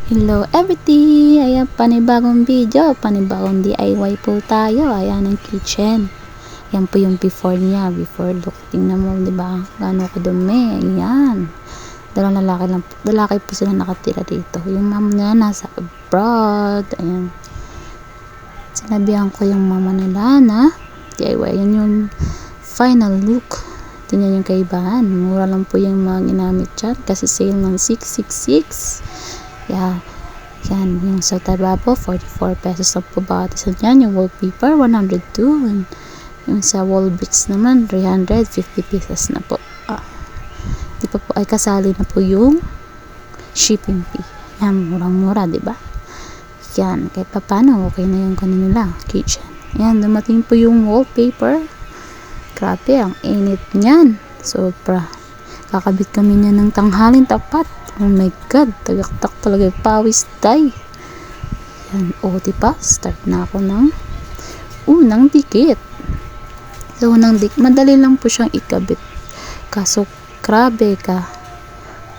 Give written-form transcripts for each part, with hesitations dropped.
Hello everything! Ayan, panibagong video, panibagong DIY po tayo. Ayan ang kitchen. Ayan po yung before niya, before look. Tingnan mo, di ba? Gaano kadumi. Ayan. Dalawang lalaki po sila nakatira dito. Yung mama niya nasa abroad. Ayan. Sinabihan ko yung mama nila na DIY. Ayan yung final look. Tingnan yung kaibahan. Mura lang po yung mga ginamit dyan. Kasi sale ng 666. Yeah. Yan. Yung sa tababo, 44 pesos lang po bawat isa dyan. Yung wallpaper, 102. Yung sa wall bricks naman, 350 pesos na po. Di pa po ay kasali na po yung shipping fee. Yan. Murang-mura, diba? Yan. Kahit pa paano, okay na yung kanila kitchen. Yan. Dumating po yung wallpaper. Grabe, ang init niyan. Sobra. Kakabit kami niya ng tanghalin tapat. Oh my God, tagaktak talaga yung pawis day. Yan, diba? Start na ako ng unang dikit. So, unang dikit, madali lang po siyang ikabit. Kaso, grabe ka.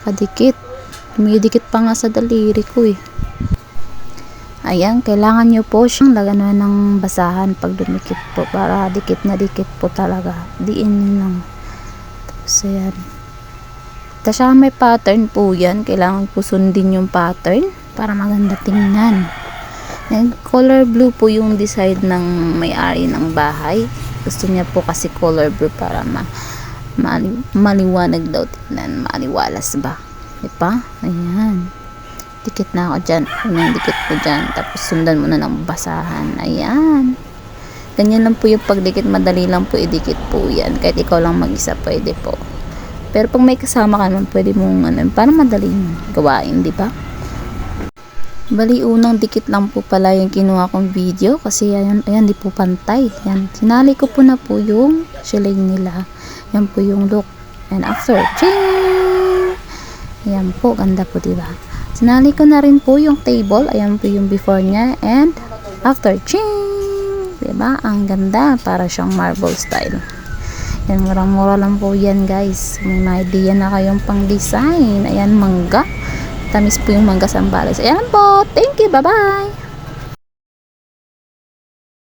Kadikit. Dumidikit pa nga sa daliri ko eh. Ayan, kailangan nyo po siyang laganan ng basahan pag dumikit po. Para dikit na dikit po talaga. Diin nyo lang. Tapos, ayan. Tapos siya may pattern po yan. Kailangan po sundin yung pattern para maganda tingnan. And color blue po yung design ng may-ari ng bahay. Gusto niya po kasi color blue para maliwanag daw tingnan. Maliwalas ba? Diba? Ayan. Dikit na ako dyan. Unang dikit po dyan. Tapos sundan mo na ng basahan. Ayan. Ganyan lang po yung pagdikit. Madali lang po idikit po yan. Kahit ikaw lang mag-isa pwede po. Pero pag may kasama ka naman, pwede mong para madaling gawain, di ba? Bali, unang dikit lang po pala yung kinuha kong video. Kasi ayan, di po pantay. Yan. Sinali ko po na po yung shilling nila. Yan po yung look. And after, ching! Ayan po, ganda po, di ba? Sinali ko na rin po yung table. Ayan po yung before niya. And after, ching! Diba? Ang ganda. Para siyang marble style. Yan, murang-mura lang po yan, guys. May idea na kayong pang-design. Ayan, mangga. Tamis po yung mangga sambales. Ayan po. Thank you. Bye-bye.